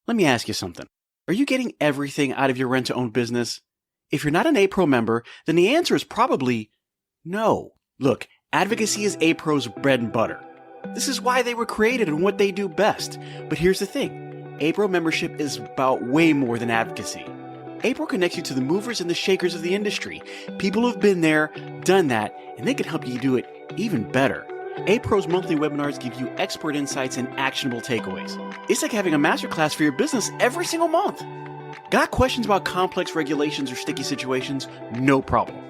Let me ask you something. Are you getting everything out of your rent-to-own business? If you're not an A-Pro member, then the answer is probably no. Look, advocacy is A-Pro's bread and butter. This is why they were created and what they do best. But here's the thing. A-Pro membership is about way more than advocacy. A-Pro connects you to the movers and the shakers of the industry, people who've been there, done that, and they can help you do it even better. A-Pro's monthly webinars give you expert insights and actionable takeaways. It's like having a masterclass for your business every single month. Got questions about complex regulations or sticky situations? No problem.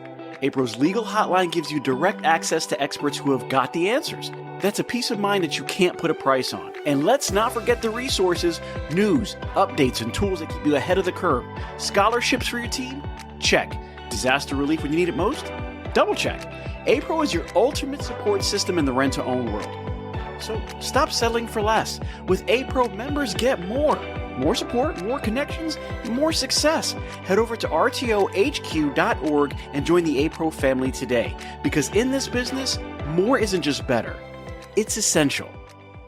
A-Pro's legal hotline gives you direct access to experts who have got the answers. That's a peace of mind that you can't put a price on. And let's not forget the resources, news, updates, and tools that keep you ahead of the curve. Scholarships for your team? Check. Disaster relief when you need it most? Double check. A-Pro is your ultimate support system in the rent-to-own world. So stop settling for less. With A-Pro, members get more. More support, more connections, and more success. Head over to rtohq.org and join the A-Pro family today. Because in this business, more isn't just better. It's essential.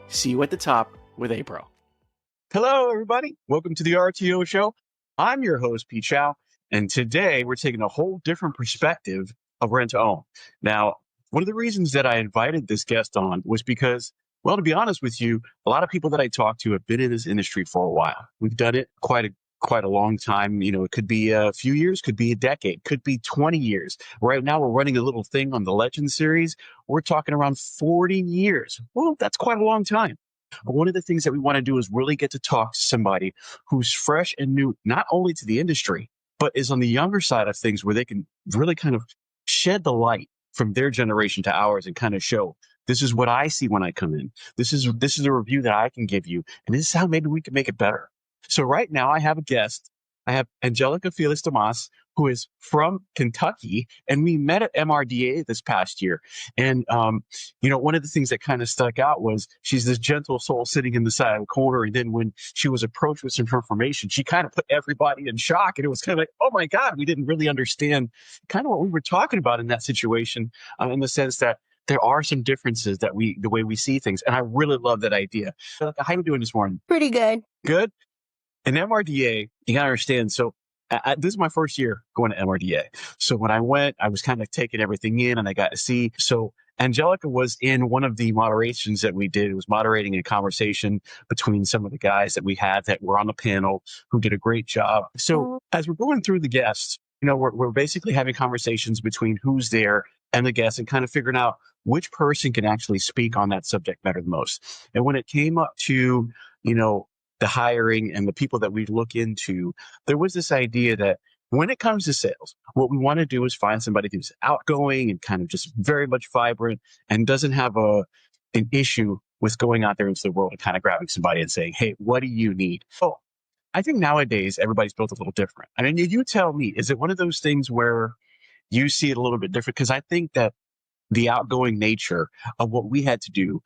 See you at the top with A-Pro. Hello, everybody. Welcome to the RTO Show. I'm your host, Pete Shau, and today we're taking a whole different perspective of rent-to-own. Now, one of the reasons that I invited this guest on was because, well, to be honest with you, a lot of people that I talk to have been in this industry for a while. We've done it quite a long time. You know, it could be a few years, could be a decade, could be 20 years. Right now, we're running a little thing on the Legend series. We're talking around 40 years. Well, that's quite a long time. But one of the things that we want to do is really get to talk to somebody who's fresh and new, not only to the industry, but is on the younger side of things where they can really kind of shed the light from their generation to ours and kind of show, this is what I see when I come in. This is a review that I can give you. And this is how maybe we can make it better. So right now I have a guest. I have Angelica Felix-Damas, who is from Kentucky, and we met at MRDA this past year. And, one of the things that kind of stuck out was she's this gentle soul sitting in the side of the corner. And then when she was approached with some information, she kind of put everybody in shock. And it was kind of like, oh my God, we didn't really understand kind of what we were talking about in that situation, in the sense that there are some differences the way we see things. And I really love that idea. Angelica, how are you doing this morning? Pretty good. Good. In MRDA, you got to understand. So this is my first year going to MRDA. So when I went, I was kind of taking everything in and I got to see. So Angelica was in one of the moderations that we did. It was moderating a conversation between some of the guys that we had that were on the panel who did a great job. So as we're going through the guests, we're basically having conversations between who's there and the guests and kind of figuring out which person can actually speak on that subject matter the most. And when it came up to, the hiring and the people that we look into, there was this idea that when it comes to sales, what we want to do is find somebody who's outgoing and kind of just very much vibrant and doesn't have an issue with going out there into the world and kind of grabbing somebody and saying, hey, what do you need? Oh, I think nowadays everybody's built a little different. I mean, you tell me, is it one of those things where you see it a little bit different? Because I think that the outgoing nature of what we had to do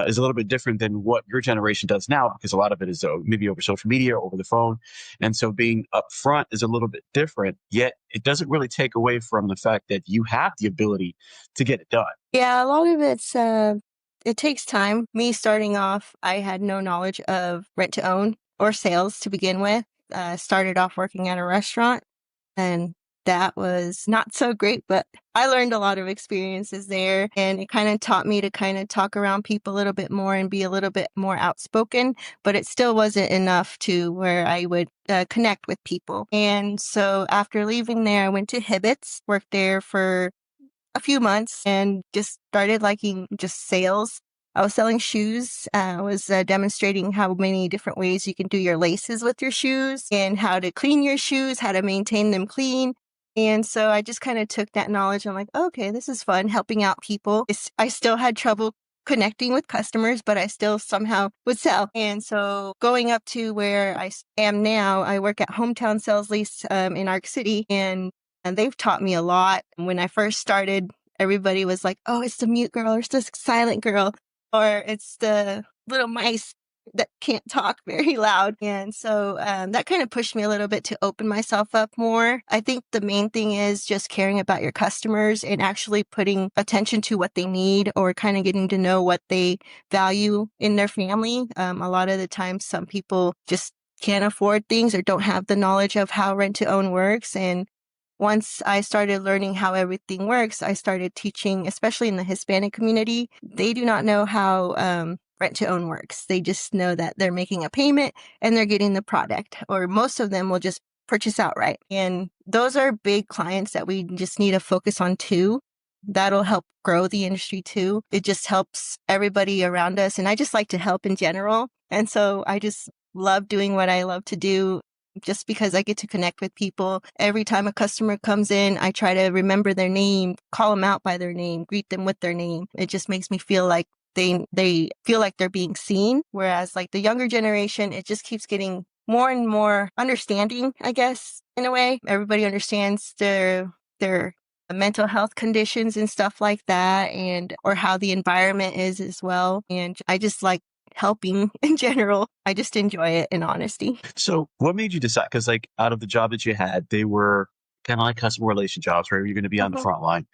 is a little bit different than what your generation does now, because a lot of it is maybe over social media or over the phone. And so being upfront is a little bit different, yet it doesn't really take away from the fact that you have the ability to get it done. Yeah, a lot of it takes time. Me starting off, I had no knowledge of rent to own or sales to begin with. Started off working at a restaurant, and that was not so great, but I learned a lot of experiences there, and it kind of taught me to kind of talk around people a little bit more and be a little bit more outspoken, but it still wasn't enough to where I would connect with people. And so after leaving there, I went to Hibbett's, worked there for a few months and just started liking just sales. I was selling shoes. I was demonstrating how many different ways you can do your laces with your shoes and how to clean your shoes, how to maintain them clean. And so I just kind of took that knowledge. I'm like, okay, this is fun, helping out people. I still had trouble connecting with customers, but I still somehow would sell. And so going up to where I am now, I work at Hometown Sales Lease in Arc City, and they've taught me a lot. When I first started, everybody was like, oh, it's the mute girl, or it's the silent girl, or it's the little mice that can't talk very loud. And so that kind of pushed me a little bit to open myself up more. I think the main thing is just caring about your customers and actually putting attention to what they need, or kind of getting to know what they value in their family. A lot of the times, some people just can't afford things or don't have the knowledge of how rent to own works. And once I started learning how everything works, I started teaching, especially in the Hispanic community. They do not know how rent to own works. They just know that they're making a payment and they're getting the product, or most of them will just purchase outright. And those are big clients that we just need to focus on too. That'll help grow the industry too. It just helps everybody around us. And I just like to help in general. And so I just love doing what I love to do just because I get to connect with people. Every time a customer comes in, I try to remember their name, call them out by their name, greet them with their name. It just makes me feel like they feel like they're being seen. Whereas like the younger generation, it just keeps getting more and more understanding, I guess, in a way. Everybody understands their mental health conditions and stuff like that, and or how the environment is as well. And I just like helping in general. I just enjoy it, in honesty. So what made you decide? Because like out of the job that you had, they were kind of like customer relation jobs where you're going to be on the front line.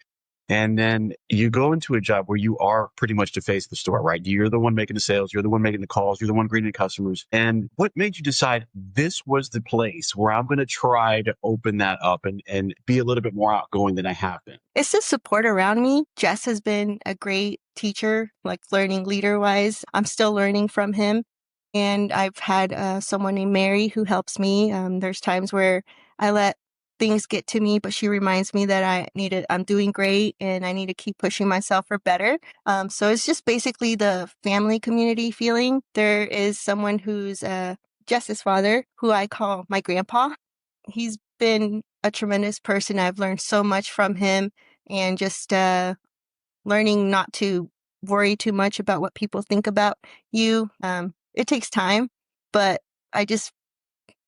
And then you go into a job where you are pretty much the face of the store, right? You're the one making the sales. You're the one making the calls. You're the one greeting the customers. And what made you decide this was the place where I'm going to try to open that up and be a little bit more outgoing than I have been? It's the support around me. Jess has been a great teacher, like learning leader wise. I'm still learning from him. And I've had someone named Mary who helps me. There's times where I let things get to me, but she reminds me that I'm doing great and I need to keep pushing myself for better. So it's just basically the family community feeling. There is someone who's Jess's father, who I call my grandpa. He's been a tremendous person. I've learned so much from him, and just learning not to worry too much about what people think about you. It takes time, but I just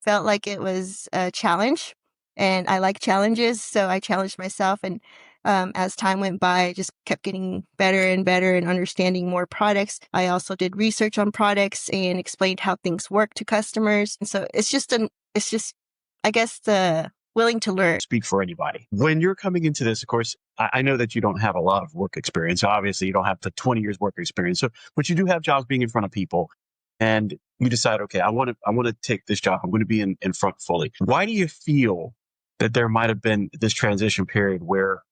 felt like it was a challenge, and I like challenges, so I challenged myself. And as time went by, I just kept getting better and better and understanding more products. I also did research on products and explained how things work to customers. And so it's just, I guess, the willing to learn. Speak for anybody. When you're coming into this, of course, I know that you don't have a lot of work experience. Obviously, you don't have the 20 years work experience. So, but you do have jobs being in front of people, and you decide, okay, I want to take this job. I'm going to be in front fully. Why do you feel that there might have been this transition period where,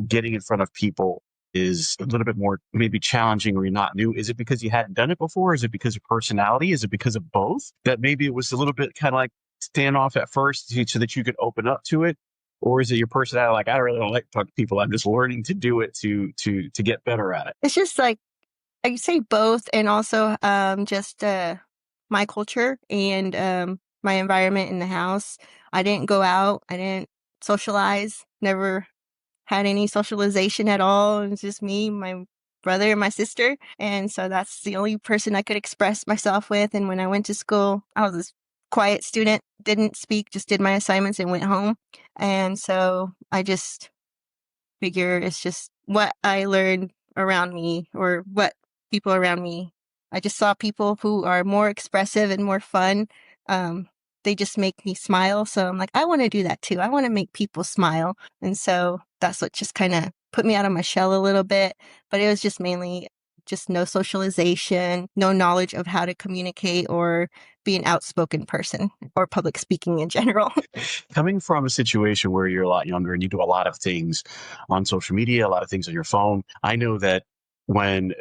getting in front of people is a little bit more maybe challenging, or you're not new? Is it because you hadn't done it before? Is it because of personality? Is it because of both? That maybe it was a little bit kind of like standoff at first so that you could open up to it? Or is it your personality? Like, I really don't like to talk to people. I'm just learning to do it to get better at it. It's just like, I say both, and also just my culture and my environment in the house. I didn't go out. I didn't socialize. Never had any socialization at all. It was just me, my brother, and my sister. And so that's the only person I could express myself with. And when I went to school, I was a quiet student, didn't speak, just did my assignments and went home. And so I just figure it's just what I learned around me, or what people around me. I just saw people who are more expressive and more fun. They just make me smile. So I'm like, I want to do that too. I want to make people smile. And so that's what just kind of put me out of my shell a little bit. But it was just mainly just no socialization, no knowledge of how to communicate or be an outspoken person, or public speaking in general. Coming from a situation where you're a lot younger and you do a lot of things on social media, a lot of things on your phone, I know that when,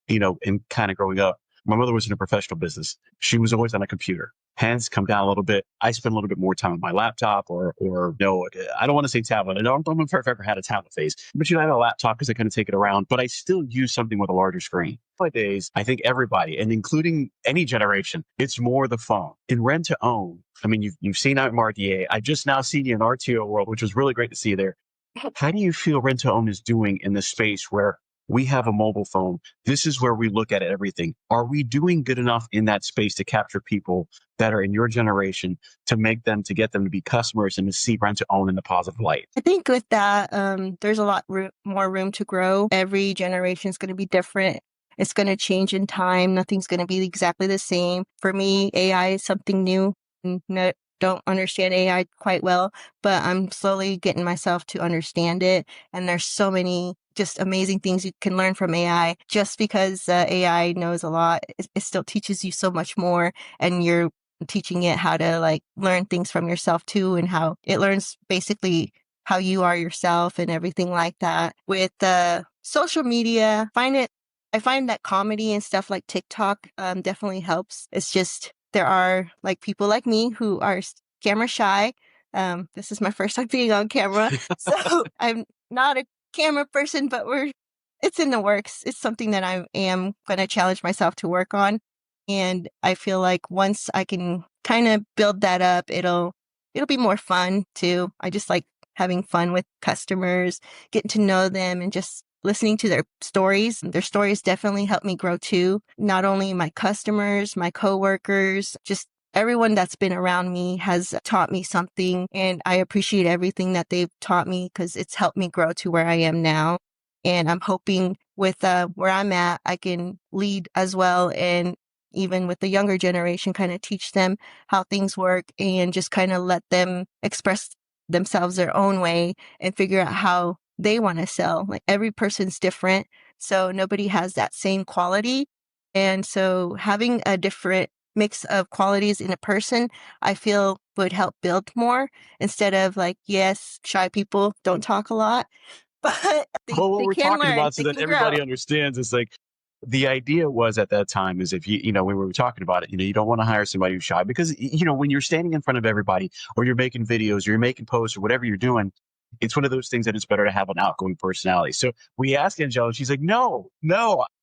in kind of growing up, my mother was in a professional business. She was always on a computer. Hands come down a little bit. I spend a little bit more time on my laptop, or no, I don't want to say tablet. I don't know if I've ever had a tablet phase, but I have a laptop because I kind of take it around, but I still use something with a larger screen. Nowadays, I think everybody, and including any generation, it's more the phone. In rent to own, I mean, you've seen out in RDA. I've just now seen you in RTO world, which was really great to see you there. How do you feel rent to own is doing in this space where we have a mobile phone? This is where we look at everything. Are we doing good enough in that space to capture people that are in your generation, to get them to be customers and to see rent to own in the positive light? I think with that, there's a lot more room to grow. Every generation is going to be different. It's going to change in time. Nothing's going to be exactly the same. For me, AI is something new. Don't understand AI quite well, but I'm slowly getting myself to understand it. And there's so many just amazing things you can learn from AI. Just because AI knows a lot, it still teaches you so much more, and you're teaching it how to like learn things from yourself too, and how it learns basically how you are yourself and everything like that. With social media, I find that comedy and stuff like TikTok definitely helps. It's just there are like people like me who are camera shy. This is my first time being on camera, so I'm not a camera person, but it's in the works. It's something that I am going to challenge myself to work on. And I feel like once I can kind of build that up, it'll be more fun too. I just like having fun with customers, getting to know them, and just listening to their stories. Their stories definitely help me grow too. Not only my customers, my coworkers, just everyone that's been around me has taught me something, and I appreciate everything that they've taught me because it's helped me grow to where I am now. And I'm hoping with where I'm at, I can lead as well, and even with the younger generation, kind of teach them how things work and just kind of let them express themselves their own way and figure out how they want to sell. Like every person's different, so nobody has that same quality. And so having a different mix of qualities in a person, I feel would help build more instead of like, yes, shy people don't talk a lot, but Well, what they we're can talking learn, about so they that can grow. everybody understands is like the idea was at that time is if when we were talking about it, you don't want to hire somebody who's shy because, when you're standing in front of everybody or you're making videos or you're making posts or whatever you're doing, it's one of those things that it's better to have an outgoing personality. So we asked Angela, she's like, no,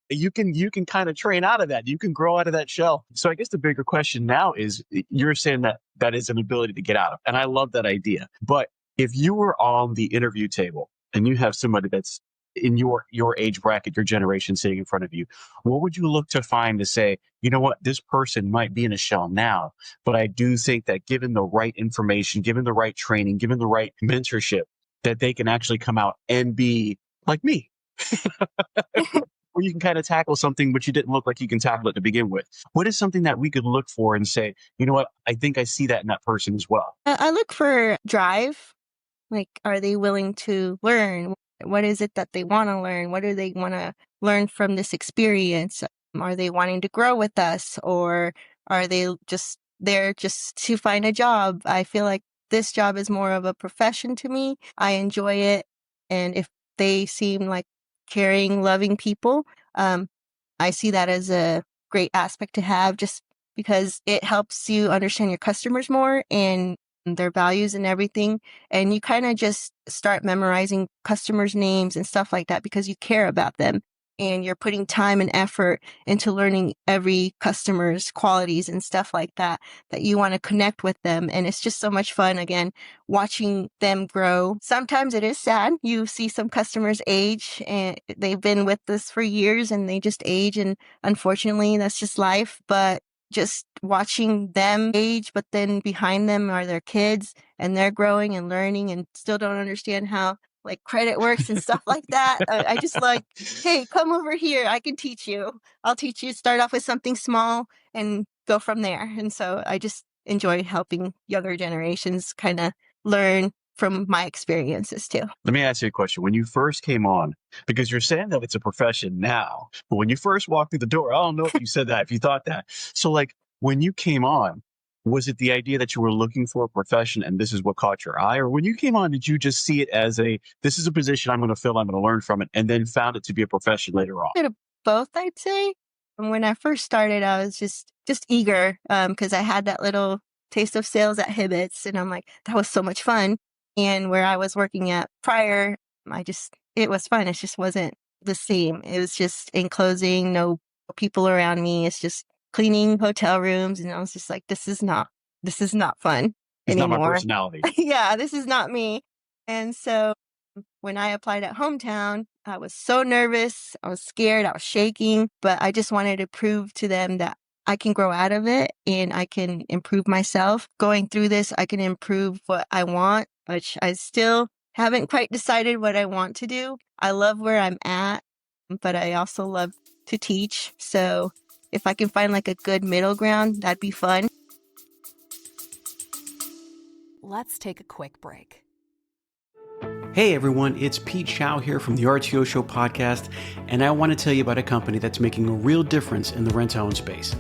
you can kind of train out of that. You can grow out of that shell. So I guess the bigger question now is you're saying that is an ability to get out of. And I love that idea. But if you were on the interview table and you have somebody that's in your age bracket, your generation sitting in front of you, what would you look to find to say, you know what, this person might be in a shell now, but I do think that given the right information, given the right training, given the right mentorship, that they can actually come out and be like me. Or you can kind of tackle something but you didn't look like you can tackle it to begin with. What is something that we could look for and say, you know what, I think I see that in that person as well? I look for drive. Like, are they willing to learn? What is it that they want to learn? What do they want to learn from this experience? Are they wanting to grow with us, or are they just there just to find a job? I feel like this job is more of a profession to me. I enjoy it. And if they seem like caring, loving people, I see that as a great aspect to have just because it helps you understand your customers more and their values and everything. And you kind of just start memorizing customers' names and stuff like that because you care about them. And you're putting time and effort into learning every customer's qualities and stuff like that you want to connect with them. And it's just so much fun, again, watching them grow. Sometimes it is sad. You see some customers age and they've been with us for years and they just age. And unfortunately, that's just life. But just watching them age, but then behind them are their kids and they're growing and learning and still don't understand how like credit works and stuff like that. I just like, hey, come over here. I can teach you. I'll teach you. Start off with something small and go from there. And so I just enjoy helping younger generations kind of learn from my experiences too. Let me ask you a question. When you first came on, because you're saying that it's a profession now, but when you first walked through the door, I don't know if you said that, if you thought that. So like when you came on, was it the idea that you were looking for a profession and this is what caught your eye? Or when you came on, did you just see it as this is a position I'm going to fill, I'm going to learn from it, and then found it to be a profession later on? Bit of both, I'd say. And when I first started, I was just eager because I had that little taste of sales at Hibbett's and I'm like, that was so much fun. And where I was working at prior, it was fun. It just wasn't the same. It was just in closing, no people around me. It's just cleaning hotel rooms. And I was just like, this is not fun It's not my anymore. personality. Yeah, this is not me. And so when I applied at Hometown, I was so nervous. I was scared. I was shaking, but I just wanted to prove to them that I can grow out of it and I can improve myself. Going through this, I can improve what I want, which I still haven't quite decided what I want to do. I love where I'm at, but I also love to teach. So if I can find like a good middle ground, that'd be fun. Let's take a quick break. Hey everyone, it's Pete Shau here from the RTO Show podcast, and I want to tell you about a company that's making a real difference in the rent-to-own space.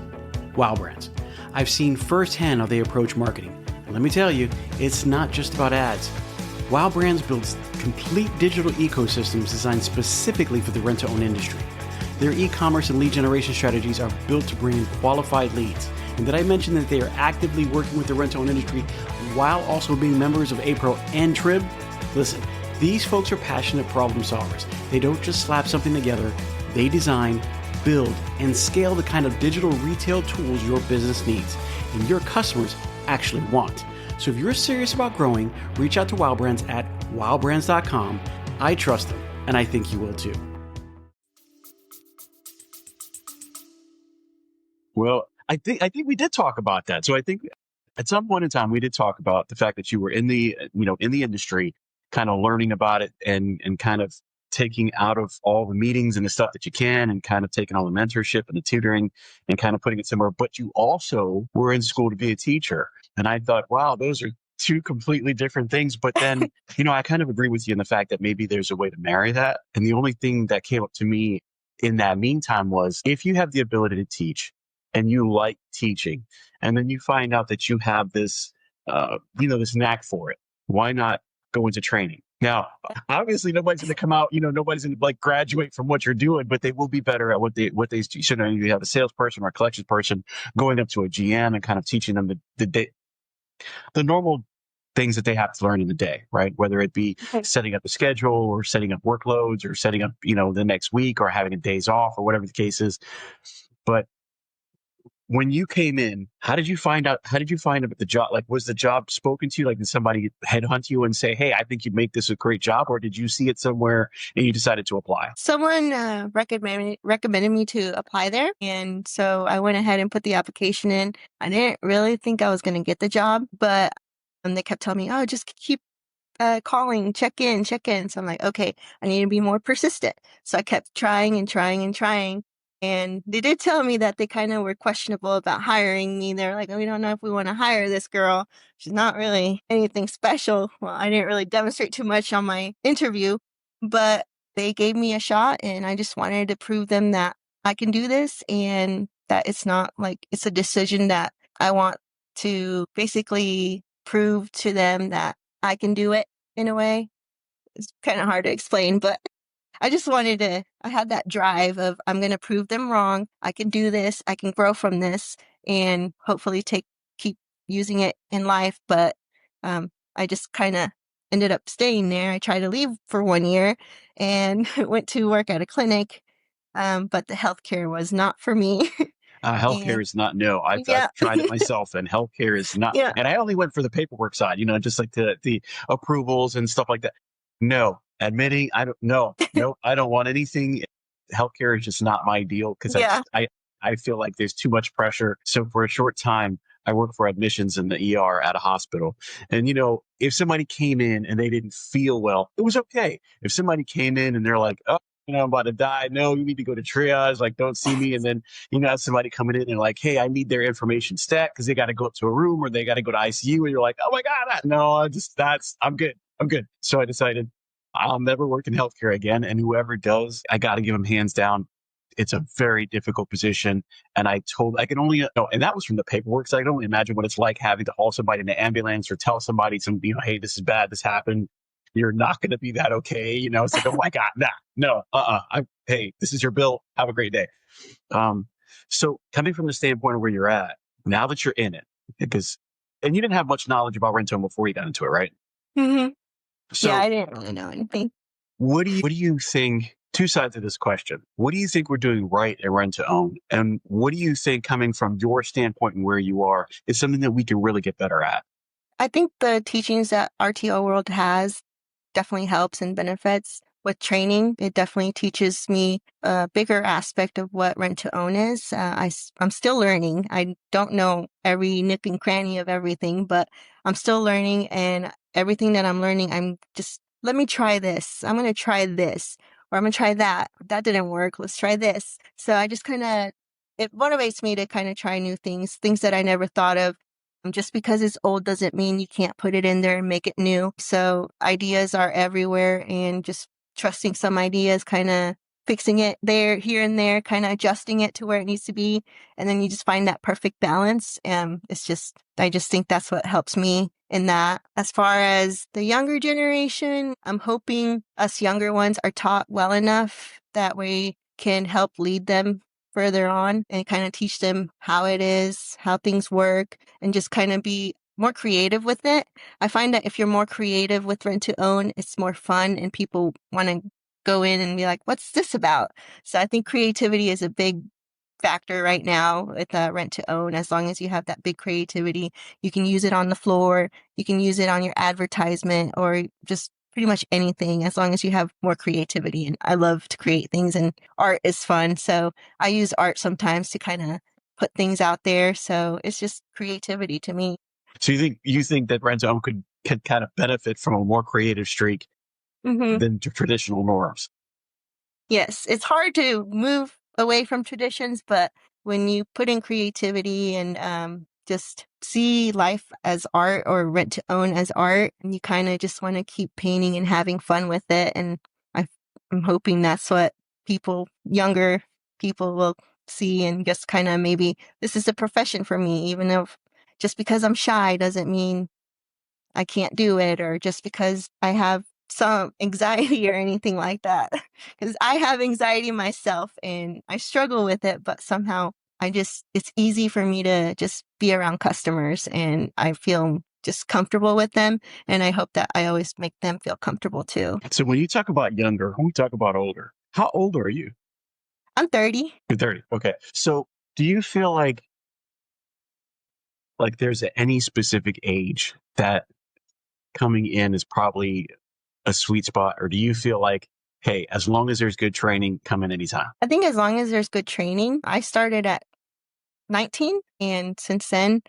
Wow Brands. I've seen firsthand how they approach marketing. And let me tell you, it's not just about ads. Wow Brands builds complete digital ecosystems designed specifically for the rent-to-own industry. Their e-commerce and lead generation strategies are built to bring in qualified leads. And did I mention that they are actively working with the rent-to-own industry while also being members of APRO and TRIB? Listen, these folks are passionate problem solvers. They don't just slap something together. They design, build, and scale the kind of digital retail tools your business needs and your customers actually want. So if you're serious about growing, reach out to Wow Brands at wowbrands.com. I trust them, and I think you will too. Well, I think we did talk about that. So I think at some point in time we did talk about the fact that you were in the industry, kind of learning about it and kind of taking out of all the meetings and the stuff that you can, and kind of taking all the mentorship and the tutoring and kind of putting it somewhere. But you also were in school to be a teacher. And I thought, wow, those are two completely different things. But then, I kind of agree with you in the fact that maybe there's a way to marry that. And the only thing that came up to me in that meantime was, if you have the ability to teach and you like teaching, and then you find out that you have this, this knack for it, why not go into training? Now, obviously, nobody's going to come out, nobody's going to graduate from what you're doing, but they will be better at what they do. So you have a salesperson or a collections person going up to a GM and kind of teaching them the normal things that they have to learn in the day, right? Whether it be setting up a schedule or setting up workloads or setting up, the next week or having a days off or whatever the case is. But when you came in, how did you find out about the job? Was the job spoken to you? Did somebody headhunt you and say, hey, I think you'd make this a great job? Or did you see it somewhere and you decided to apply? Someone recommended me to apply there. And so I went ahead and put the application in. I didn't really think I was going to get the job, but they kept telling me, oh, just keep calling, check in. So I'm like, okay, I need to be more persistent. So I kept trying and trying and trying. And they did tell me that they kind of were questionable about hiring me. They're like, oh, we don't know if we want to hire this girl. She's not really anything special. Well, I didn't really demonstrate too much on my interview, but they gave me a shot, and I just wanted to prove them that I can do this, and that it's not it's a decision that I want to basically prove to them that I can do it in a way. It's kind of hard to explain, but I just wanted to, I had that drive of, I'm going to prove them wrong. I can do this. I can grow from this, and hopefully keep using it in life. But I just kind of ended up staying there. I tried to leave for 1 year and went to work at a clinic. But the healthcare was not for me. Healthcare is not, no. I've tried it myself, and healthcare is not. Yeah. And I only went for the paperwork side, just like the approvals and stuff like that. No, admitting I don't want anything. Healthcare is just not my deal, because I feel like there's too much pressure. So for a short time, I worked for admissions in the ER at a hospital. And, if somebody came in and they didn't feel well, it was okay. If somebody came in and they're like, oh, I'm about to die. No, you need to go to triage. Don't see me. And then, have somebody coming in and hey, I need their information stat because they got to go up to a room or they got to go to ICU. And you're like, oh my God, no, I'm good. So I decided I'll never work in healthcare again. And whoever does, I got to give them hands down. It's a very difficult position. And I can only, and that was from the paperwork. So I can only imagine what it's like having to haul somebody in an ambulance or tell somebody hey, this is bad. This happened. You're not going to be that okay. It's like, oh my God, no, hey, this is your bill. Have a great day. So coming from the standpoint of where you're at, now that you're in it, and you didn't have much knowledge about rent-to-own before you got into it, right? Mm-hmm. So, I didn't really know anything. What do you think? Two sides of this question. What do you think we're doing right at rent-to-own? And what do you think, coming from your standpoint and where you are, is something that we can really get better at? I think the teachings that RTO World has definitely helps and benefits with training. It definitely teaches me a bigger aspect of what rent-to-own is. I'm still learning. I don't know every nook and cranny of everything, but I'm still learning, and everything that I'm learning, I'm just, let me try this. I'm going to try this, or I'm going to try that. That didn't work. Let's try this. So I just it motivates me to kind of try new things that I never thought of. Just because it's old doesn't mean you can't put it in there and make it new. So ideas are everywhere, and just trusting some ideas kind of fixing it there, here and there, kind of adjusting it to where it needs to be. And then you just find that perfect balance. I just think that's what helps me in that. As far as the younger generation, I'm hoping us younger ones are taught well enough that we can help lead them further on and kind of teach them how it is, how things work, and just kind of be more creative with it. I find that if you're more creative with rent to own, it's more fun and people want to go in and be like, what's this about? So I think creativity is a big factor right now with rent to own. As long as you have that big creativity, you can use it on the floor, you can use it on your advertisement, or just pretty much anything, as long as you have more creativity. And I love to create things, and art is fun. So I use art sometimes to kind of put things out there. So it's just creativity to me. So you think that rent to own could kind of benefit from a more creative streak than traditional norms? Yes, it's hard to move away from traditions, but when you put in creativity and just see life as art or rent to own as art, and you kind of just want to keep painting and having fun with it. And I'm hoping that's what younger people will see, and just kind of maybe this is a profession for me, even if just because I'm shy doesn't mean I can't do it, or just because I have some anxiety or anything like that. Because I have anxiety myself and I struggle with it, but somehow it's easy for me to just be around customers and I feel just comfortable with them. And I hope that I always make them feel comfortable too. So when you talk about younger, when we talk about older, how old are you? I'm 30. You're 30. Okay. So do you feel like there's any specific age that coming in is probably a sweet spot? Or do you feel like, hey, as long as there's good training, come in anytime? I think as long as there's good training, I started at 19, and since then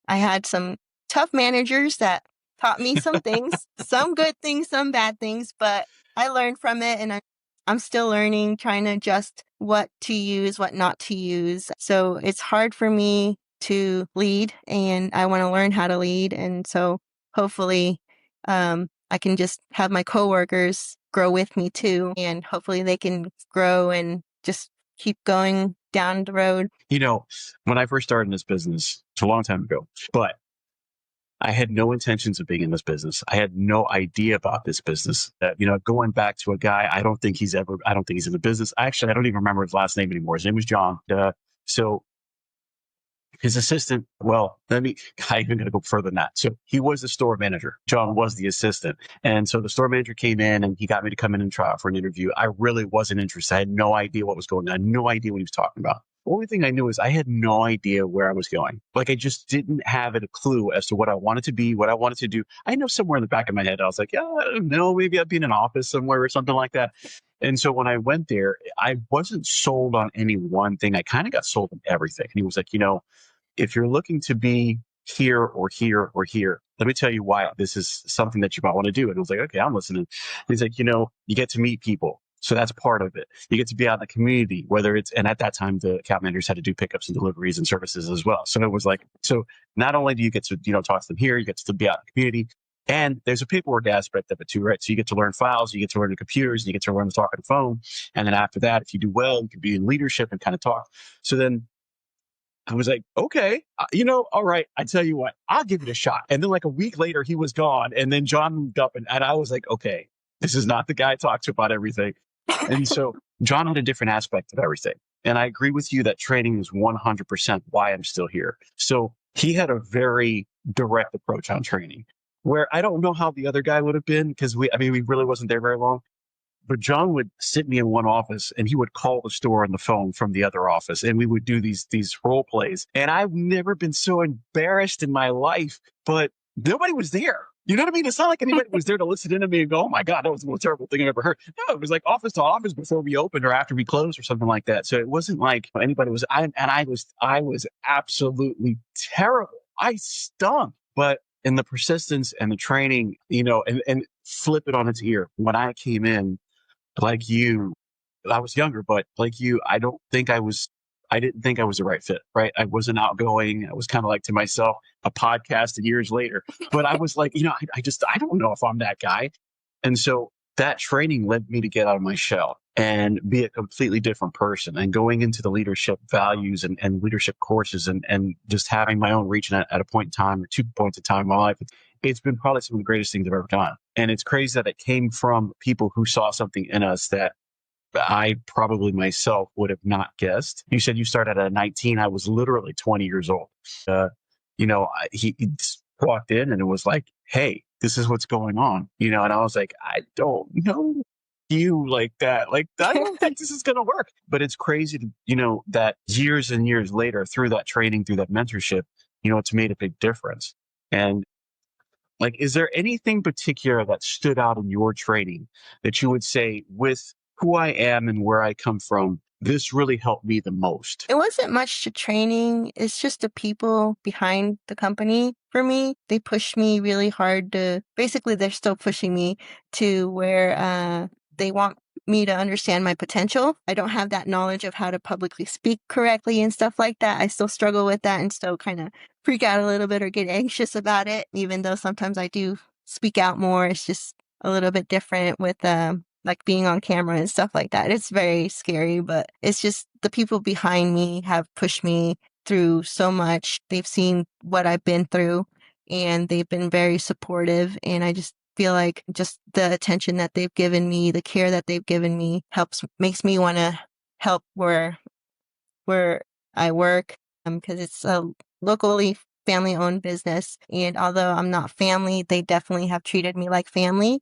I had some tough managers that taught me some things, some good things, some bad things, but I learned from it, and I'm still learning, trying to adjust what to use, what not to use. So it's hard for me to lead, and I want to learn how to lead. And so hopefully I can just have my coworkers grow with me too, and hopefully they can grow and just keep going down the road. You know, when I first started in this business, it's a long time ago, but I had no intentions of being in this business. I had no idea about this business. Going back to a guy, I don't think he's in the business. Actually, I don't even remember his last name anymore. His name was John. So his assistant, I even going to go further than that. So he was the store manager. John was the assistant. And so the store manager came in and he got me to come in and try out for an interview. I really wasn't interested. I had no idea what was going on. I had no idea what he was talking about. The only thing I knew is I had no idea where I was going. Like, I just didn't have a clue as to what I wanted to be, what I wanted to do. I know somewhere in the back of my head, I was like, yeah, I don't know, maybe I'd be in an office somewhere or something like that. And so when I went there, I wasn't sold on any one thing. I kind of got sold on everything. And he was like, if you're looking to be here or here or here, let me tell you why this is something that you might want to do. And I was like, okay, I'm listening. And he's like, you get to meet people. So that's part of it. You get to be out in the community, and at that time, the account managers had to do pickups and deliveries and services as well. So it was like, so not only do you get to, talk to them here, you get to be out in the community, and there's a paperwork aspect of it too, right? So you get to learn files, you get to learn the computers, and you get to learn to talk on the phone. And then after that, if you do well, you can be in leadership and kind of talk. So then I was like, okay, all right, I tell you what, I'll give it a shot. And then like a week later, he was gone. And then John moved up and I was like, okay, this is not the guy I talked to about everything. And so John had a different aspect of everything. And I agree with you that training is 100% why I'm still here. So he had a very direct approach on training, where I don't know how the other guy would have been, because we really wasn't there very long. But John would sit me in one office and he would call the store on the phone from the other office. And we would do these role plays. And I've never been so embarrassed in my life, but nobody was there. You know what I mean? It's not like anybody was there to listen in to me and go, oh my God, that was the most terrible thing I've ever heard. No, it was like office to office before we opened or after we closed or something like that. So it wasn't like anybody was, I was absolutely terrible. I stunk. But in the persistence and the training, and flip it on its ear. When I came in, like you, I was younger, but like you, I didn't think I was the right fit, right? I wasn't outgoing. I was kind of like to myself, a podcast years later, but I was like, I don't know if I'm that guy. And so that training led me to get out of my shell. and be a completely different person. And going into the leadership values and leadership courses and just having my own reach at a point in time or 2 points in time in my life, it's been probably some of the greatest things I've ever done. And it's crazy that it came from people who saw something in us that I probably myself would have not guessed. You said you started at 19. I was literally 20 years old. He just walked in and it was like, hey, this is what's going on. And I was like, I don't know you like that. Like, I don't think this is going to work. But it's crazy that years and years later, through that training, through that mentorship, it's made a big difference. And like, is there anything particular that stood out in your training that you would say, with who I am and where I come from, this really helped me the most? It wasn't much to training. It's just the people behind the company for me. They pushed me really hard basically, they're still pushing me to where they want me to understand my potential. I don't have that knowledge of how to publicly speak correctly and stuff like that. I still struggle with that and still kind of freak out a little bit or get anxious about it, even though sometimes I do speak out more. It's just a little bit different with like being on camera and stuff like that. It's very scary, but it's just the people behind me have pushed me through so much. They've seen what I've been through and they've been very supportive. And I just feel like just the attention that they've given me, the care that they've given me makes me want to help where I work, because it's a locally family-owned business. And although I'm not family, they definitely have treated me like family.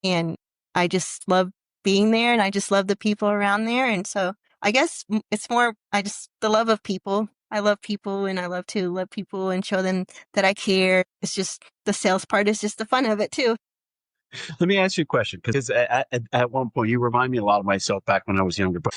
And I just love being there and I just love the people around there. And so I guess it's more, the love of people. I love people and I love to love people and show them that I care. It's just the sales part is just the fun of it too. Let me ask you a question, because at one point you remind me a lot of myself back when I was younger. But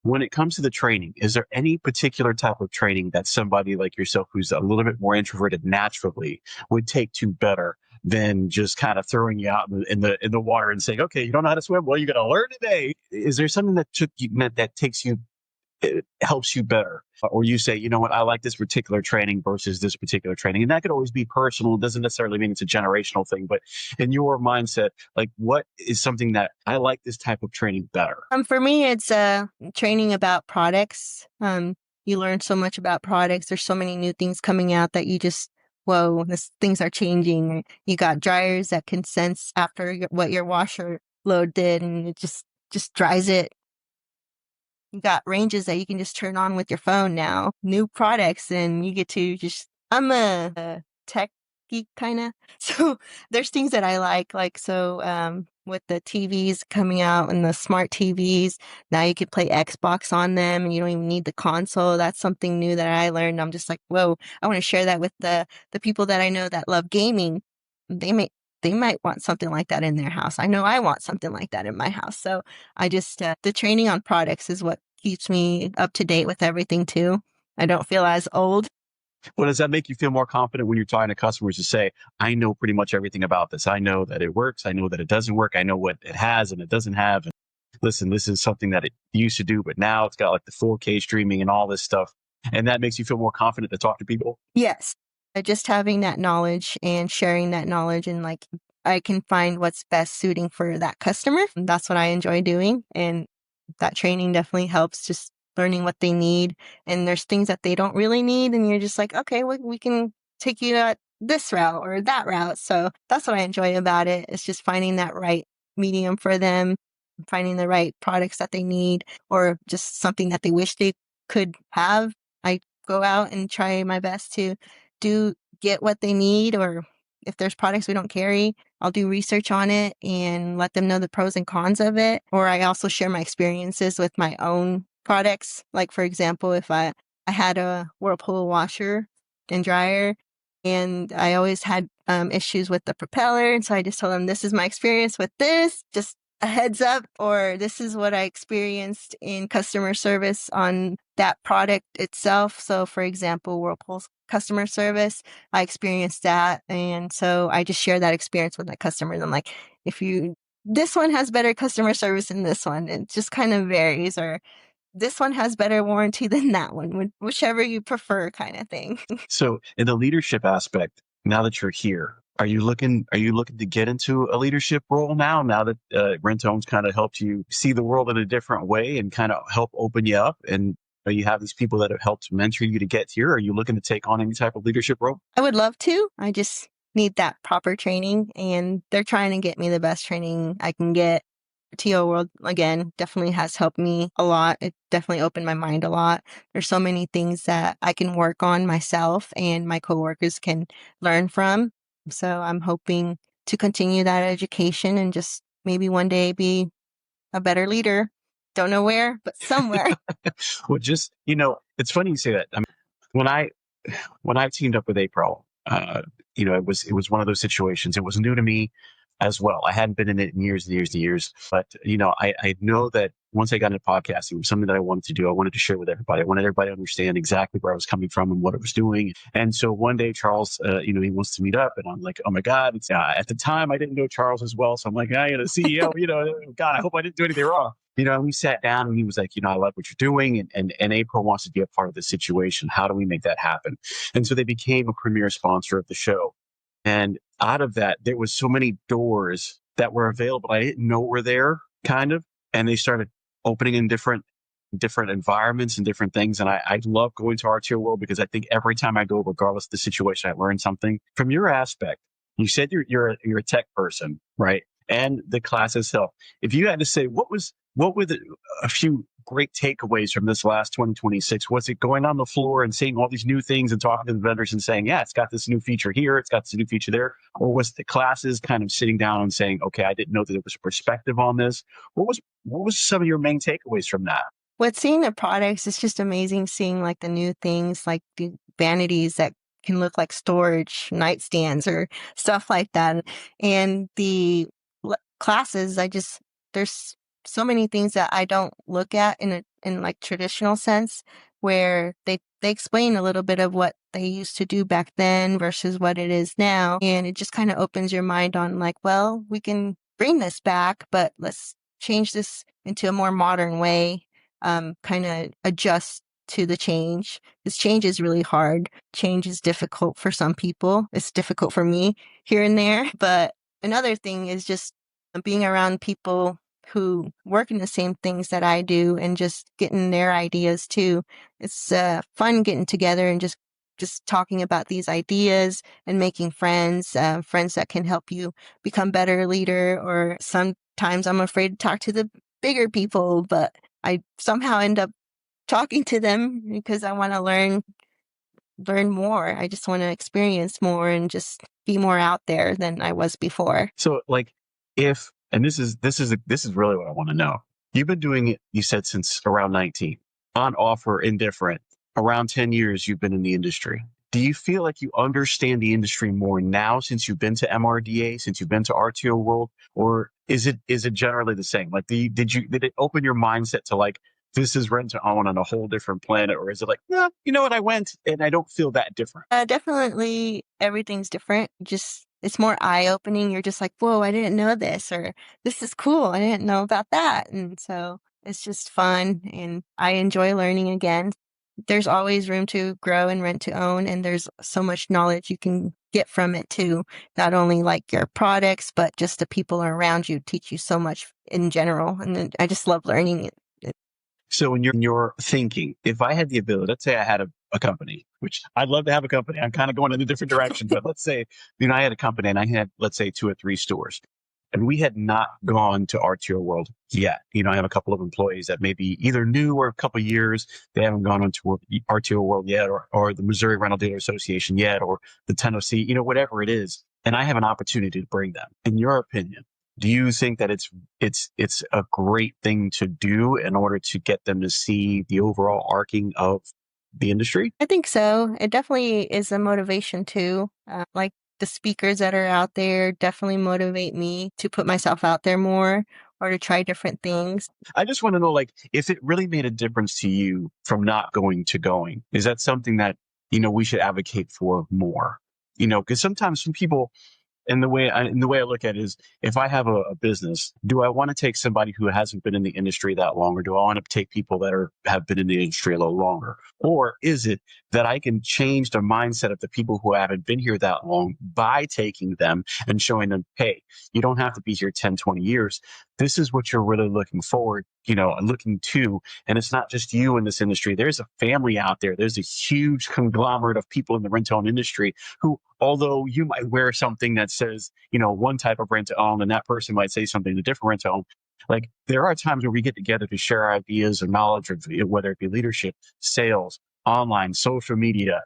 when it comes to the training, is there any particular type of training that somebody like yourself, who's a little bit more introverted naturally, would take to better than just kind of throwing you out in the water and saying, okay, you don't know how to swim? Well, you're going to learn today. Is there something that takes you, it helps you better? Or you say, you know what, I like this particular training versus this particular training. And that could always be personal. It doesn't necessarily mean it's a generational thing, but in your mindset, like, what is something that I like this type of training better? For me, it's training about products. You learn so much about products. There's so many new things coming out that you just, whoa, things are changing. You got dryers that can sense after what your washer load did, and it just dries it. You got ranges that you can just turn on with your phone now. New products, and you get to I'm a tech geek kind of. So there's things that I like with the TVs coming out and the smart TVs, now you can play Xbox on them and you don't even need the console. That's something new that I learned. I'm just like, whoa, I want to share that with the people that I know that love gaming. They might want something like that in their house. I know I want something like that in my house. So I just, the training on products is what keeps me up to date with everything too. I don't feel as old. Well, does that make you feel more confident when you're talking to customers to say, I know pretty much everything about this. I know that it works. I know that it doesn't work. I know what it has and it doesn't have. And listen, this is something that it used to do, but now it's got like the 4K streaming and all this stuff. And that makes you feel more confident to talk to people? Yes. Just having that knowledge and sharing that knowledge, and like I can find what's best suiting for that customer. That's what I enjoy doing. And that training definitely helps, just learning what they need. And there's things that they don't really need. And you're just like, okay, we can take you at this route or that route. So that's what I enjoy about it. It's just finding that right medium for them, finding the right products that they need, or just something that they wish they could have. I go out and try my best to get what they need, or if there's products we don't carry, I'll do research on it and let them know the pros and cons of it. Or I also share my experiences with my own products. Like, for example, if I had a Whirlpool washer and dryer, and I always had issues with the propeller. And so I just told them, this is my experience with this, just a heads up, or this is what I experienced in customer service on that product itself. So for example, Whirlpool's customer service, I experienced that. And so I just share that experience with my customers. I'm like, this one has better customer service than this one. It just kind of varies, or this one has better warranty than that one, whichever you prefer, kind of thing. So in the leadership aspect, now that you're here, Are you looking to get into a leadership role now that rent to own's kind of helped you see the world in a different way and kind of help open you up? And you have these people that have helped mentor you to get here. Are you looking to take on any type of leadership role? I would love to. I just need that proper training, and they're trying to get me the best training I can get. RTO World, again, definitely has helped me a lot. It definitely opened my mind a lot. There's so many things that I can work on myself and my coworkers can learn from. So I'm hoping to continue that education and just maybe one day be a better leader. Don't know where, but somewhere. Well, just, it's funny you say that. I mean, when I teamed up with April, it was one of those situations. It was new to me as well. I hadn't been in it in years and years and years, but I know that once I got into podcasting, it was something that I wanted to do. I wanted to share with everybody. I wanted everybody to understand exactly where I was coming from and what I was doing. And so one day, Charles, he wants to meet up, and I'm like, oh my God! At the time, I didn't know Charles as well, so I'm like, I got a CEO. God, I hope I didn't do anything wrong. And we sat down and he was like, I love what you're doing. And April wants to be a part of the situation. How do we make that happen? And so they became a premier sponsor of the show. And out of that, there was so many doors that were available. I didn't know were there, kind of. And they started opening in different environments and different things. And I love going to RTO World because I think every time I go, regardless of the situation, I learn something. From your aspect, you said you're a tech person, right? And the class itself. If you had to say, what were a few great takeaways from this last 2026? Was it going on the floor and seeing all these new things and talking to the vendors and saying, yeah, it's got this new feature here, it's got this new feature there? Or was the classes kind of sitting down and saying, okay, I didn't know that there was a perspective on this? What was some of your main takeaways from that? With seeing the products, it's just amazing seeing like the new things, like the vanities that can look like storage nightstands or stuff like that. And the classes, there's so many things that I don't look at in like traditional sense, where they explain a little bit of what they used to do back then versus what it is now. And it just kind of opens your mind on like, well, we can bring this back, but let's change this into a more modern way, kind of adjust to the change. This change is really hard. Change is difficult for some people. It's difficult for me here and there. But another thing is just being around people who work in the same things that I do and just getting their ideas too. It's fun getting together and just talking about these ideas and making friends, friends that can help you become better leader. Or sometimes I'm afraid to talk to the bigger people, but I somehow end up talking to them because I want to learn more. I just want to experience more and just be more out there than I was before. So and this is really what I want to know. You've been doing it, you said, since around 19, on offer, indifferent. Around 10 years you've been in the industry. Do you feel like you understand the industry more now since you've been to MRDA, since you've been to RTO World, or is it generally the same? Like, did it open your mindset to like, this is rent to own on a whole different planet? Or is it like, well, you know what, I went and I don't feel that different? Definitely everything's different. Just, it's more eye-opening. You're just like, whoa, I didn't know this, or this is cool. I didn't know about that. And so it's just fun and I enjoy learning again. There's always room to grow in rent to own, and there's so much knowledge you can get from it too. Not only like your products, but just the people around you teach you so much in general. And I just love learning it. So when you're thinking, if I had the ability, let's say I had a company, which I'd love to have a company. I'm kind of going in a different direction, but let's say, I had a company and I had, let's say, 2 or 3 stores, and we had not gone to RTO World yet. I have a couple of employees that may be either new or a couple of years. They haven't gone on to RTO World yet, or the Missouri Rental Dealer Association yet, or the Tennessee, whatever it is. And I have an opportunity to bring them. In your opinion, do you think that it's a great thing to do in order to get them to see the overall arcing of the industry? I think so. It definitely is a motivation too. Like the speakers that are out there definitely motivate me to put myself out there more or to try different things. I just want to know, like, if it really made a difference to you from not going to going. Is that something that, we should advocate for more? Because sometimes some people, And the way I look at it is, if I have a business, do I want to take somebody who hasn't been in the industry that long, or do I want to take people that have been in the industry a little longer? Or is it that I can change the mindset of the people who haven't been here that long by taking them and showing them, hey, you don't have to be here 10, 20 years. This is what you're really looking forward, looking to. And it's not just you in this industry. There's a family out there. There's a huge conglomerate of people in the rent-to-own industry who, although you might wear something that says, one type of rent-to-own, and that person might say something a different rent-to-own. Like, there are times where we get together to share our ideas or knowledge, or whether it be leadership, sales, online, social media,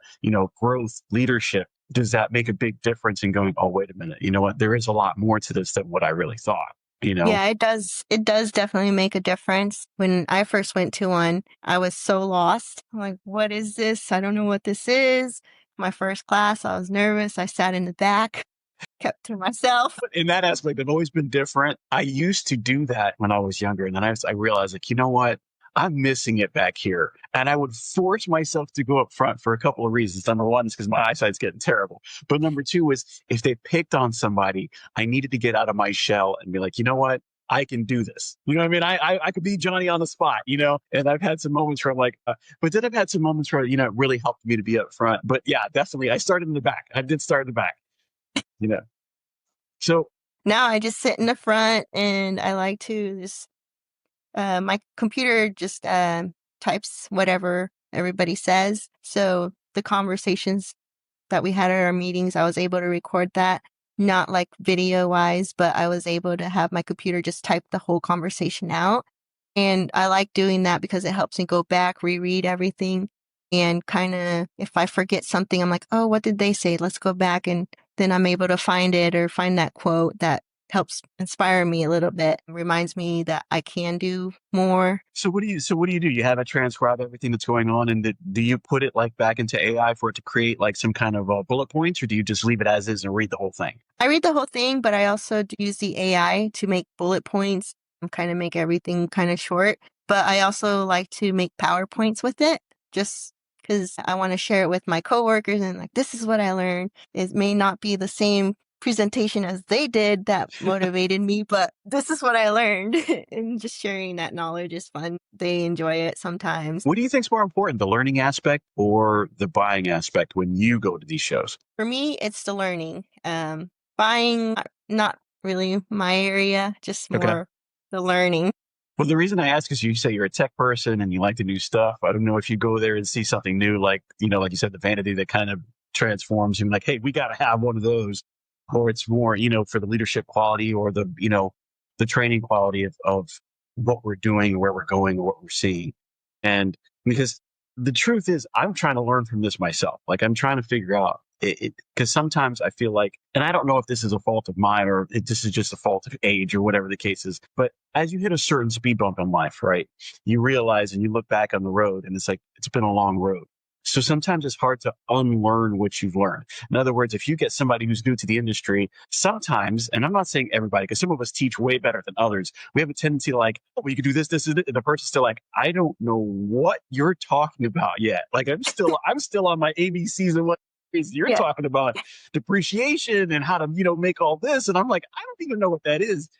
growth, leadership. Does that make a big difference in going, oh, wait a minute, you know what? There is a lot more to this than what I really thought. Yeah, it does. It does definitely make a difference. When I first went to one, I was so lost. I'm like, what is this? I don't know what this is. My first class, I was nervous. I sat in the back, kept to myself. In that aspect, I've always been different. I used to do that when I was younger. And then I realized, like, you know what? I'm missing it back here. And I would force myself to go up front for a couple of reasons. Number one is because my eyesight's getting terrible. But number two is, if they picked on somebody, I needed to get out of my shell and be like, you know what? I can do this. You know what I mean? I could be Johnny on the spot, and I've had some moments where I'm like, but then I've had some moments where, it really helped me to be up front. But yeah, definitely. I started in the back. I did start in the back, So now I just sit in the front, and I like to just, my computer just types whatever everybody says. So the conversations that we had at our meetings, I was able to record that, not like video wise, but I was able to have my computer just type the whole conversation out. And I like doing that because it helps me go back, reread everything, and kind of, if I forget something, I'm like, oh, what did they say? Let's go back. And then I'm able to find it, or find that quote that helps inspire me a little bit. It reminds me that I can do more. So what do you do? You have it transcribe everything that's going on, and do you put it like back into AI for it to create like some kind of bullet points, or do you just leave it as is and read the whole thing? I read the whole thing, but I also use the AI to make bullet points and kind of make everything kind of short. But I also like to make PowerPoints with it, just because I want to share it with my coworkers, and like, this is what I learned. It may not be the same presentation as they did that motivated me, but this is what I learned. And just sharing that knowledge is fun. They enjoy it sometimes. What do you think is more important, the learning aspect or the buying aspect when you go to these shows? For me, it's the learning. Buying, not really my area, just more the learning. Well, the reason I ask is, you say you're a tech person and you like the new stuff. I don't know if you go there and see something new, like you said, the vanity that kind of transforms you, like, hey, we got to have one of those. Or it's more, for the leadership quality, or the, the training quality of what we're doing, where we're going, or what we're seeing. And because the truth is, I'm trying to learn from this myself. Like, I'm trying to figure out it, because sometimes I feel like, and I don't know if this is a fault of mine, or this is just a fault of age, or whatever the case is, but as you hit a certain speed bump in life, right, you realize and you look back on the road, and it's like, it's been a long road. So sometimes it's hard to unlearn what you've learned. In other words, if you get somebody who's new to the industry, sometimes, and I'm not saying everybody, because some of us teach way better than others, we have a tendency to like, oh, you can do this, this, and the person's still like, I don't know what you're talking about yet. Like, I'm still on my ABCs and what you're talking about, depreciation and how to, make all this. And I'm like, I don't even know what that is.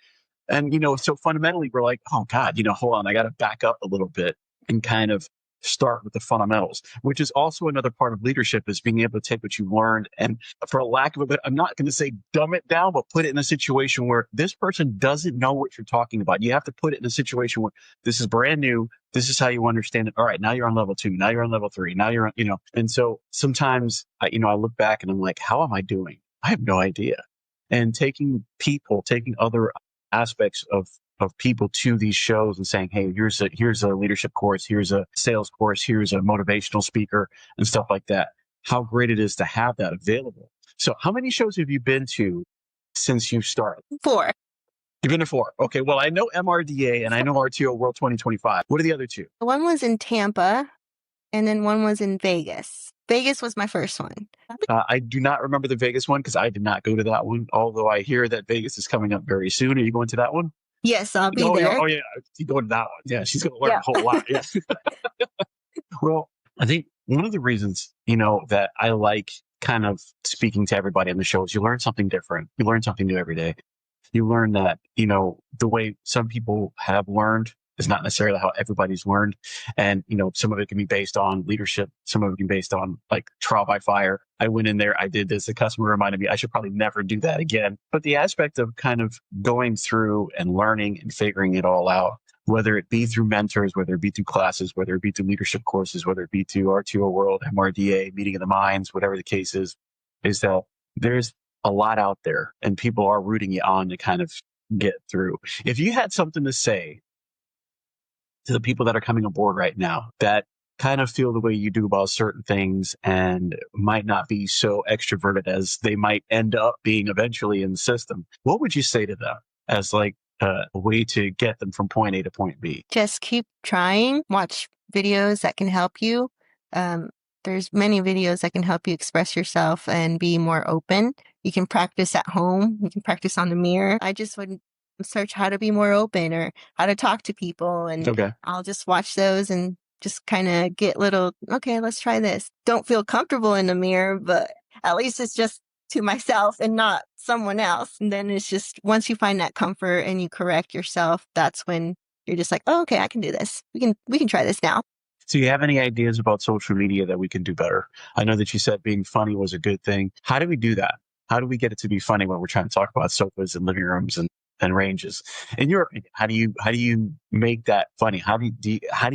And, so fundamentally, we're like, oh God, hold on, I got to back up a little bit and kind of start with the fundamentals, which is also another part of leadership, is being able to take what you learned and, for a lack of a bit, I'm not going to say dumb it down, but put it in a situation where this person doesn't know what you're talking about. You have to put it in a situation where this is brand new. This is how you understand it. All right, now you're on level 2. Now you're on level 3. Now you're on, and so sometimes, I look back and I'm like, how am I doing? I have no idea. And taking other aspects of people to these shows and saying, hey, here's a leadership course, here's a sales course, here's a motivational speaker and stuff like that. How great it is to have that available. So how many shows have you been to since you started? 4. You've been to 4. Okay. Well, I know MRDA and I know RTO World 2025. What are the other 2? One was in Tampa, and then one was in Vegas. Vegas was my first one. I do not remember the Vegas one because I did not go to that one, although I hear that Vegas is coming up very soon. Are you going to that one? Yes, I'll be there. Oh, yeah. She's going to that one. Yeah, she's going to learn a whole lot. Yes. Well, I think one of the reasons, that I like kind of speaking to everybody on the show is you learn something different. You learn something new every day. You learn that, the way some people have learned is not necessarily how everybody's learned. And, some of it can be based on leadership. Some of it can be based on like trial by fire. I went in there, I did this. The customer reminded me I should probably never do that again. But the aspect of kind of going through and learning and figuring it all out, whether it be through mentors, whether it be through classes, whether it be through leadership courses, whether it be through RTO World, MRDA, Meeting of the Minds, whatever the case is that there's a lot out there and people are rooting you on to kind of get through. If you had something to say to the people that are coming aboard right now that kind of feel the way you do about certain things and might not be so extroverted as they might end up being eventually in the system, what would you say to them as like a way to get them from point A to point B? Just keep trying. Watch videos that can help you. There's many videos that can help you express yourself and be more open. You can practice at home. You can practice on the mirror. I just would search how to be more open or how to talk to people. And Okay. I'll just watch those and just kind of get okay, let's try this. Don't feel comfortable in the mirror, but at least it's just to myself and not someone else. And then it's just once you find that comfort and you correct yourself, that's when you're just like, oh, okay, I can do this. We can try this now. So you have any ideas about social media that we can do better? I know that you said being funny was a good thing. How do we do that? How do we get it to be funny when we're trying to talk about sofas and living rooms and ranges? In your opinion, how do you make that funny? How do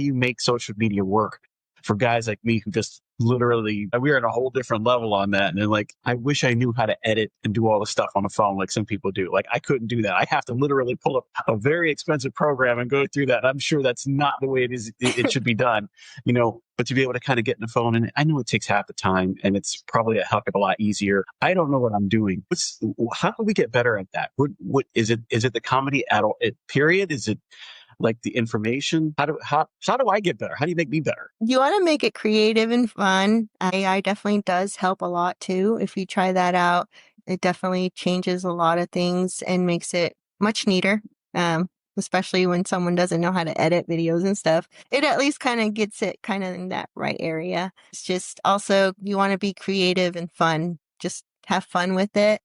you make social media work for guys like me who just literally, we're at a whole different level on that. And then like, I wish I knew how to edit and do all the stuff on the phone like some people do. Like I couldn't do that. I have to literally pull up a very expensive program and go through that. I'm sure that's not the way it should be done, but to be able to kind of get in the phone, and I know it takes half the time and it's probably a heck of a lot easier. I don't know what I'm doing. How do we get better at that? What is it? Is it the comedy at all? Period? Is it like the information? How do I get better? How do you make me better? You want to make it creative and fun. AI definitely does help a lot too. If you try that out, it definitely changes a lot of things and makes it much neater. Especially when someone doesn't know how to edit videos and stuff. It at least kind of gets it kind of in that right area. It's just also you want to be creative and fun. Just have fun with it.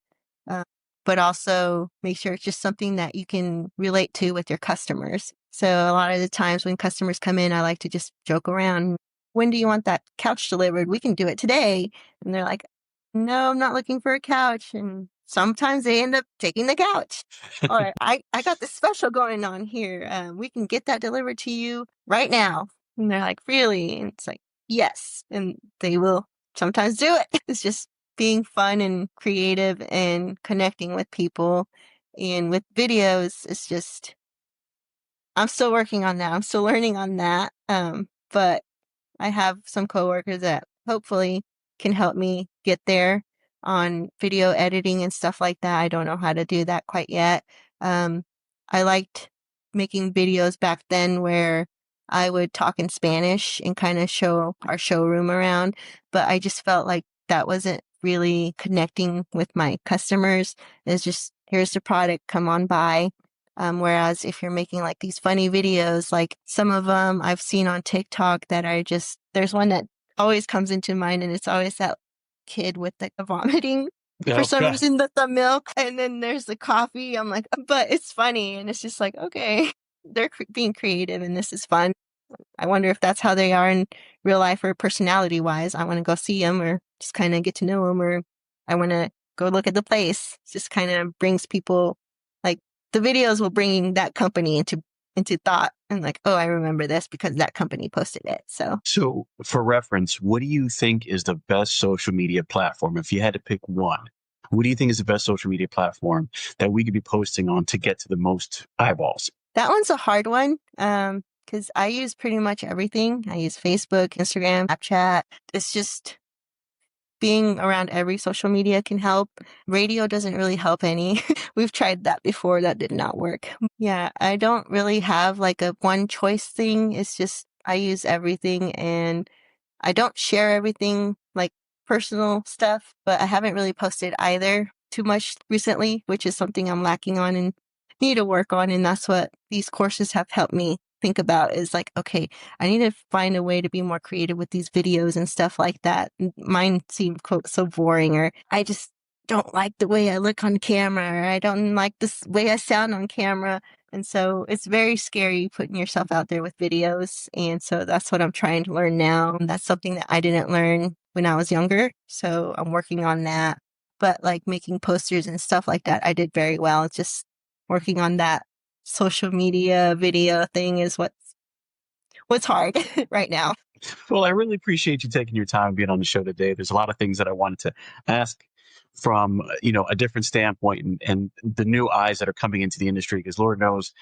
But also make sure it's just something that you can relate to with your customers. So a lot of the times when customers come in, I like to just joke around. When do you want that couch delivered? We can do it today. And they're like, no, I'm not looking for a couch. And sometimes they end up taking the couch. Or I got this special going on here. We can get that delivered to you right now. And they're like, really? And it's like, yes. And they will sometimes do it. It's just being fun and creative and connecting with people. And with videos, it's just, I'm still working on that. I'm still learning on that. But I have some coworkers that hopefully can help me get there on video editing and stuff like that. I don't know how to do that quite yet. I liked making videos back then where I would talk in Spanish and kind of show our showroom around, but I just felt like that wasn't really connecting with my customers. It's just, here's the product, come on by. Whereas if you're making like these funny videos, like some of them I've seen on TikTok that are just, there's one that always comes into mind and it's always that kid with the vomiting for some reason, the milk, and then there's the coffee. I'm like, but it's funny. And it's just like, okay, they're being creative and this is fun. I wonder if that's how they are in real life or personality wise. I want to go see them or just kind of get to know them, or I want to go look at the place. It just kind of brings people, like the videos will bring that company into thought and like, oh, I remember this because that company posted it. So for reference, what do you think is the best social media platform? If you had to pick one, what do you think is the best social media platform that we could be posting on to get to the most eyeballs? That one's a hard one. Because I use pretty much everything. I use Facebook, Instagram, Snapchat. It's just being around every social media can help. Radio doesn't really help any. We've tried that before. That did not work. Yeah, I don't really have like a one choice thing. It's just I use everything and I don't share everything like personal stuff, but I haven't really posted either too much recently, which is something I'm lacking on and need to work on. And that's what these courses have helped me think about is like, okay, I need to find a way to be more creative with these videos and stuff like that. Mine seem quote so boring, or I just don't like the way I look on camera, or I don't like the way I sound on camera. And so it's very scary putting yourself out there with videos. And so that's what I'm trying to learn now. And that's something that I didn't learn when I was younger. So I'm working on that. But like making posters and stuff like that, I did very well. It's just working on that social media video thing is what's hard right now. Well, I really appreciate you taking your time being on the show today. There's a lot of things that I wanted to ask from, a different standpoint and the new eyes that are coming into the industry, because Lord knows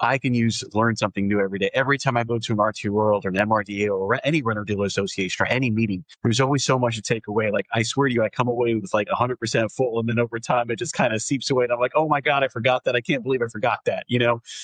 I can learn something new every day. Every time I go to an RTO World or an MRDA or any renter dealer association or any meeting, there's always so much to take away. Like, I swear to you, I come away with like 100% full, and then over time it just kind of seeps away. And I'm like, oh my God, I forgot that. I can't believe I forgot that,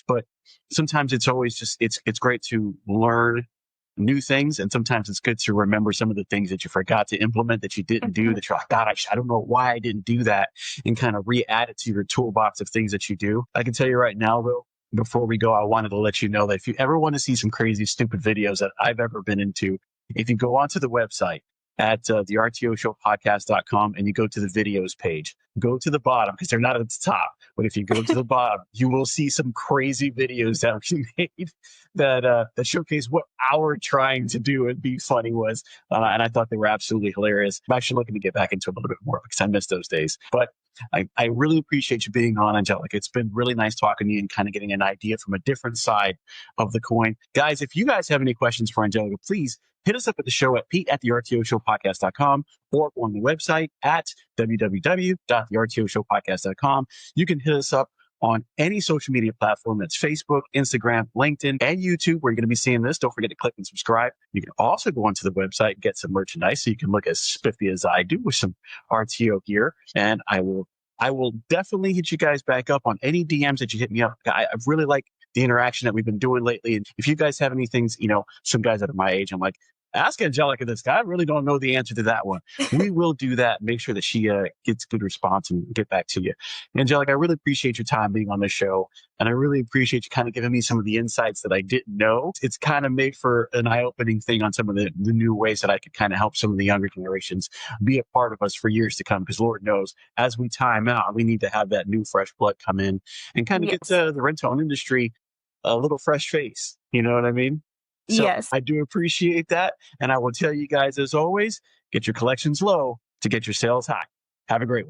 But sometimes it's always just, it's great to learn new things. And sometimes it's good to remember some of the things that you forgot to implement, that you didn't do, that you're like, God, I don't know why I didn't do that, and kind of re-add it to your toolbox of things that you do. I can tell you right now, though, before we go, I wanted to let you know that if you ever want to see some crazy, stupid videos that I've ever been into, if you go onto the website at the RTO Show podcast.com and you go to the videos page, go to the bottom, because they're not at the top. But if you go to the bottom, you will see some crazy videos that we made that showcase what our trying to do and be funny was. And I thought they were absolutely hilarious. I'm actually looking to get back into it a little bit more because I miss those days. But I really appreciate you being on, Angelica. It's been really nice talking to you and kind of getting an idea from a different side of the coin. Guys, if you guys have any questions for Angelica, please hit us up at the show at pete@thertoshowpodcast.com or on the website at www.thertoshowpodcast.com. You can hit us up on any social media platform. That's Facebook, Instagram, LinkedIn, and YouTube, where you're going to be seeing this. Don't forget to click and subscribe. You can also go onto the website and get some merchandise, so you can look as spiffy as I do with some RTO gear. And I will definitely hit you guys back up on any DMs that you hit me up. I really like the interaction that we've been doing lately. And if you guys have any things, some guys that are my age, I'm like, ask Angelica this guy. I really don't know the answer to that one. We will do that. Make sure that she gets good response and get back to you. Angelica, I really appreciate your time being on the show. And I really appreciate you kind of giving me some of the insights that I didn't know. It's kind of made for an eye-opening thing on some of the new ways that I could kind of help some of the younger generations be a part of us for years to come. Because Lord knows, as we time out, we need to have that new fresh blood come in and kind of get the rent-to-own industry a little fresh face. You know what I mean? So Yes. I do appreciate that. And I will tell you guys, as always, get your collections low to get your sales high. Have a great one.